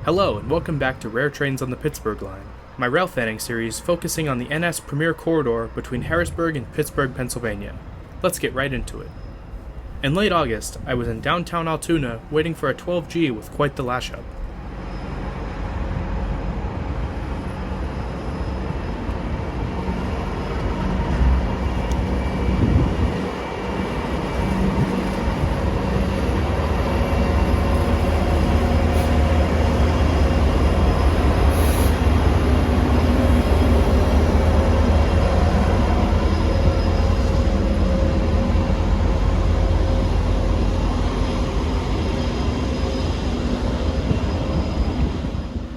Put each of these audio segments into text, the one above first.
Hello, and welcome back to Rare Trains on the Pittsburgh Line, my rail fanning series focusing on the NS Premier Corridor between Harrisburg and Pittsburgh, Pennsylvania. Let's get right into it. In late August, I was in downtown Altoona waiting for a 12G with quite the lash-up.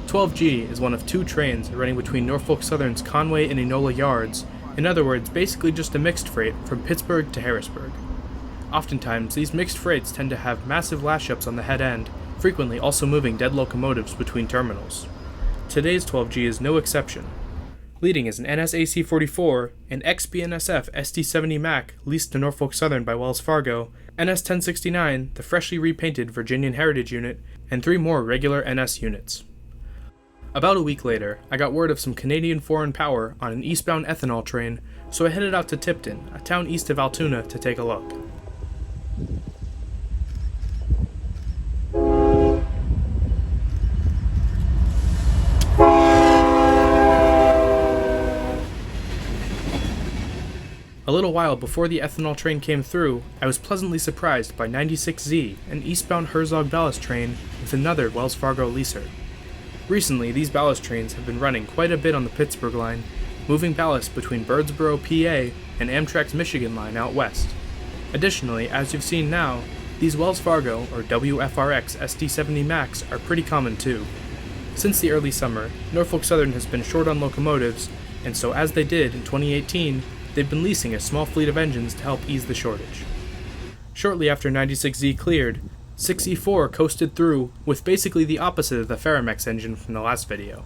"12G" is one of two trains running between Norfolk Southern's Conway and Enola yards, in other words, basically just a mixed freight from Pittsburgh to Harrisburg. Oftentimes, these mixed freights tend to have massive lash-ups on the head end, frequently also moving dead locomotives between terminals. Today's 12G is no exception. Leading is an NS AC-44, an ex-BNSF SD-70 Mac leased to Norfolk Southern by Wells Fargo, NS-1069, the freshly repainted Virginian Heritage Unit, and three more regular NS units. About a week later, I got word of some Canadian foreign power on an eastbound ethanol train, so I headed out to Tipton, a town east of Altoona, to take a look. A little while before the ethanol train came through, I was pleasantly surprised by 96Z, an eastbound Herzog ballast train with another Wells Fargo leaser. Recently, these ballast trains have been running quite a bit on the Pittsburgh line, moving ballast between Birdsboro, PA, and Amtrak's Michigan line out west. Additionally, as you've seen now, these Wells Fargo, or WFRX SD-70 Macs are pretty common too. Since the early summer, Norfolk Southern has been short on locomotives, and so as they did in 2018, they've been leasing a small fleet of engines to help ease the shortage. Shortly after 96Z cleared, 6E4 coasted through with basically the opposite of the Ferromex engine from the last video.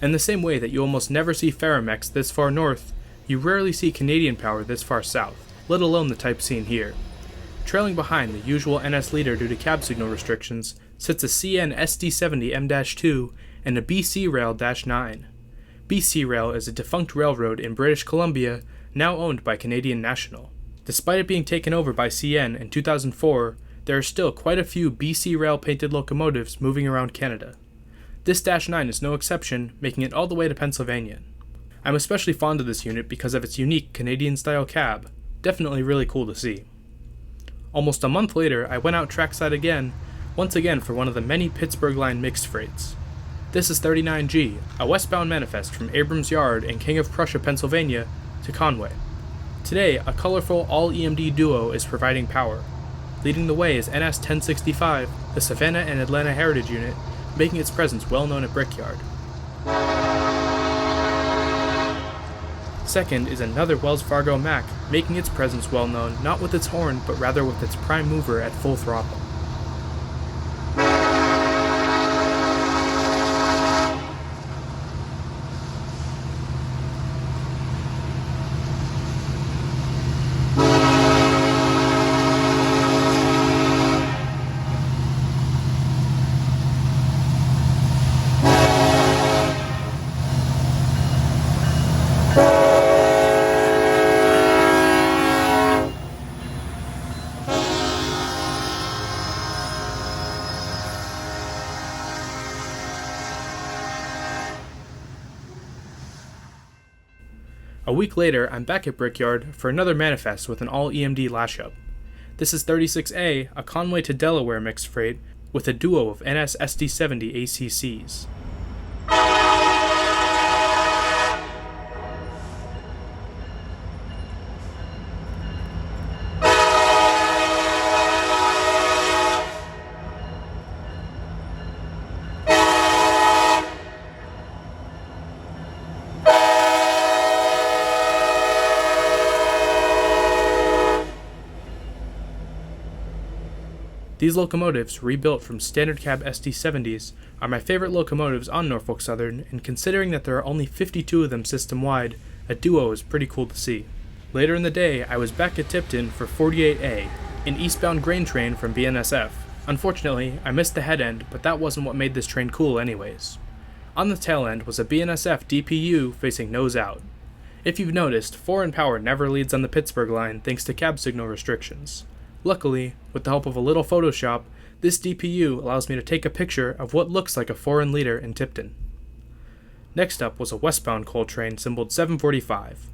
In the same way that you almost never see Ferromex this far north, you rarely see Canadian power this far south, let alone the type seen here. Trailing behind the usual NS leader due to cab signal restrictions sits a CN SD-70 M-2 and a BC Rail-9. BC Rail is a defunct railroad in British Columbia, now owned by Canadian National. Despite it being taken over by CN in 2004, there are still quite a few BC Rail painted locomotives moving around Canada. This -9 is no exception, making it all the way to Pennsylvania. I'm especially fond of this unit because of its unique Canadian-style cab. Definitely really cool to see. Almost a month later, I went out trackside again, once again for one of the many Pittsburgh line mixed freights. This is 39G, a westbound manifest from Abrams Yard in King of Prussia, Pennsylvania, to Conway. Today, a colorful all-EMD duo is providing power. Leading the way is NS-1065, the Savannah and Atlanta Heritage Unit, making its presence well known at Brickyard. Second is another Wells Fargo Mac, making its presence well known not with its horn, but rather with its prime mover at full throttle. A week later, I'm back at Brickyard for another manifest with an all-EMD lash-up. This is 36A, a Conway to Delaware mixed freight, with a duo of NS SD-70 ACCs. These locomotives, rebuilt from standard cab SD70s, are my favorite locomotives on Norfolk Southern, and considering that there are only 52 of them system-wide, a duo is pretty cool to see. Later in the day, I was back at Tipton for 48A, an eastbound grain train from BNSF. Unfortunately, I missed the head end, but that wasn't what made this train cool anyways. On the tail end was a BNSF DPU facing nose out. If you've noticed, foreign power never leads on the Pittsburgh line thanks to cab signal restrictions. Luckily, with the help of a little Photoshop, this DPU allows me to take a picture of what looks like a foreign leader in Tipton. Next up was a westbound coal train symboled 745.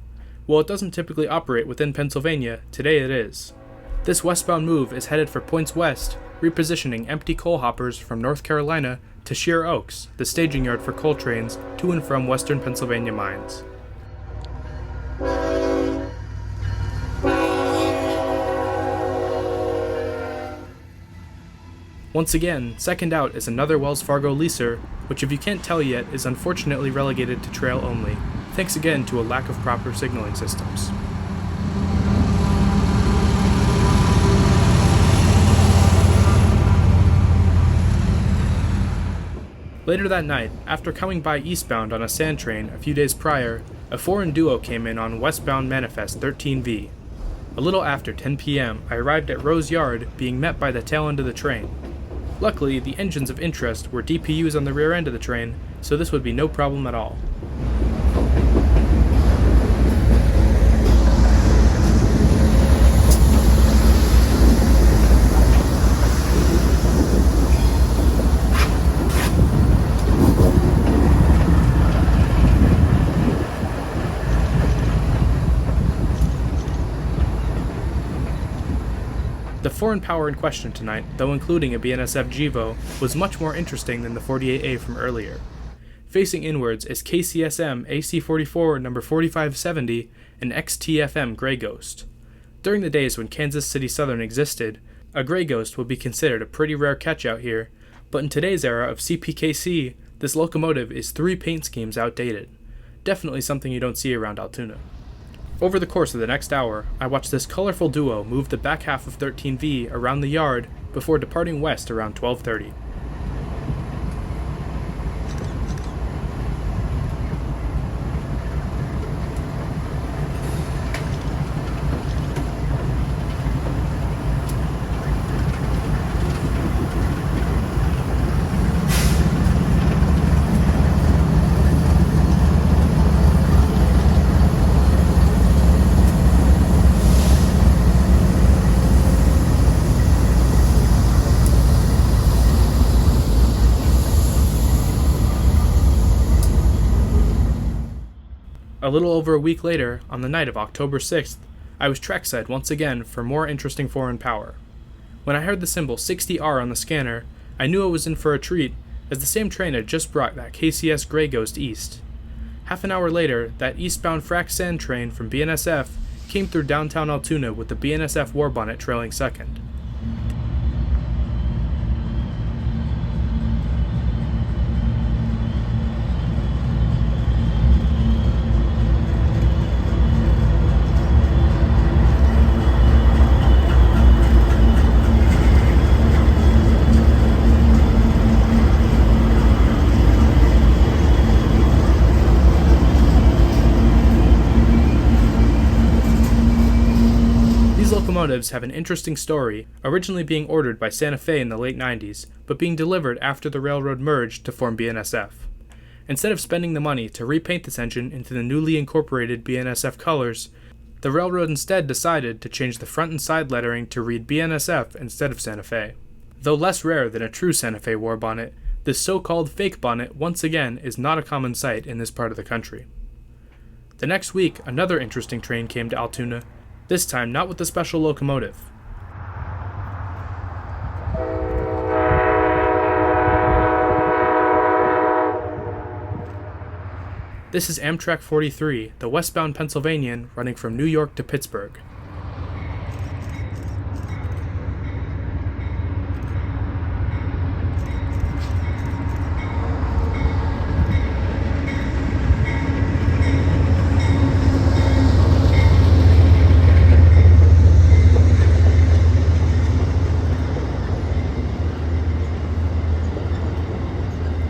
While it doesn't typically operate within Pennsylvania, today it is. This westbound move is headed for points west, repositioning empty coal hoppers from North Carolina to Sheer Oaks, the staging yard for coal trains to and from western Pennsylvania mines. Once again, second out is another Wells Fargo leaser, which if you can't tell yet is unfortunately relegated to trail only, thanks again to a lack of proper signaling systems. Later that night, after coming by eastbound on a sand train a few days prior, a foreign duo came in on westbound Manifest 13V. A little after 10 p.m., I arrived at Rose Yard, being met by the tail end of the train. Luckily, the engines of interest were DPUs on the rear end of the train, so this would be no problem at all. The foreign power in question tonight, though including a BNSF GEVO, was much more interesting than the 48A from earlier. Facing inwards is KCSM AC44 number 4570 and XTFM Grey Ghost. During the days when Kansas City Southern existed, a Grey Ghost would be considered a pretty rare catch out here, but in today's era of CPKC, this locomotive is 3 paint schemes outdated. Definitely something you don't see around Altoona. Over the course of the next hour, I watched this colorful duo move the back half of 13V around the yard before departing west around 12:30. A little over a week later, on the night of October 6th, I was trackside once again for more interesting foreign power. When I heard the symbol 60R on the scanner, I knew I was in for a treat, as the same train had just brought that KCS Grey Ghost east. Half an hour later, that eastbound frac sand train from BNSF came through downtown Altoona with the BNSF Warbonnet trailing second. Locomotives have an interesting story, originally being ordered by Santa Fe in the late 90s, but being delivered after the railroad merged to form BNSF. Instead of spending the money to repaint this engine into the newly incorporated BNSF colors, the railroad instead decided to change the front and side lettering to read BNSF instead of Santa Fe. Though less rare than a true Santa Fe war bonnet, this so-called fake bonnet once again is not a common sight in this part of the country. The next week, another interesting train came to Altoona, this time not with the special locomotive. This is Amtrak 43, the westbound Pennsylvanian running from New York to Pittsburgh.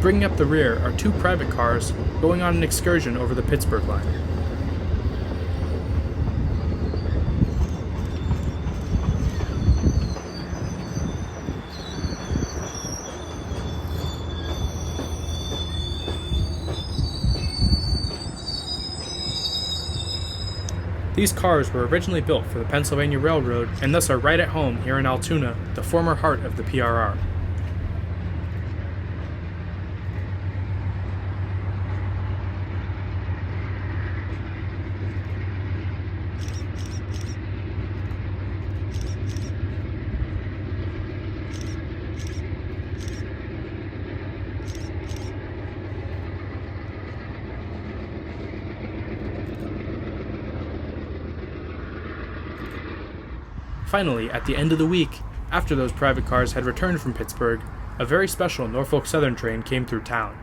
Bringing up the rear are 2 private cars going on an excursion over the Pittsburgh line. These cars were originally built for the Pennsylvania Railroad and thus are right at home here in Altoona, the former heart of the PRR. Finally, at the end of the week, after those private cars had returned from Pittsburgh, a very special Norfolk Southern train came through town.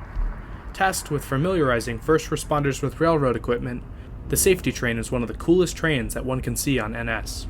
Tasked with familiarizing first responders with railroad equipment, the safety train is one of the coolest trains that one can see on NS.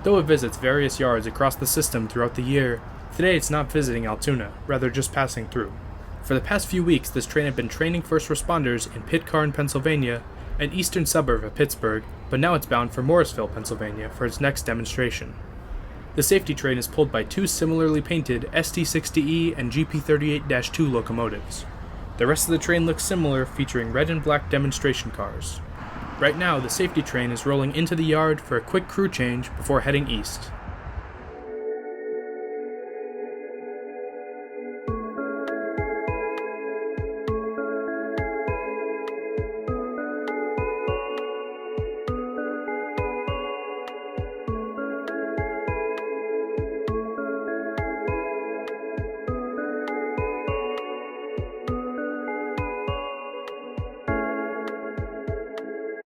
Though it visits various yards across the system throughout the year, today it's not visiting Altoona, rather just passing through. For the past few weeks, this train had been training first responders in Pitcairn, Pennsylvania, an eastern suburb of Pittsburgh, but now it's bound for Morrisville, Pennsylvania for its next demonstration. The safety train is pulled by 2 similarly painted ST60E and GP38-2 locomotives. The rest of the train looks similar, featuring red and black demonstration cars. Right now, the safety train is rolling into the yard for a quick crew change before heading east.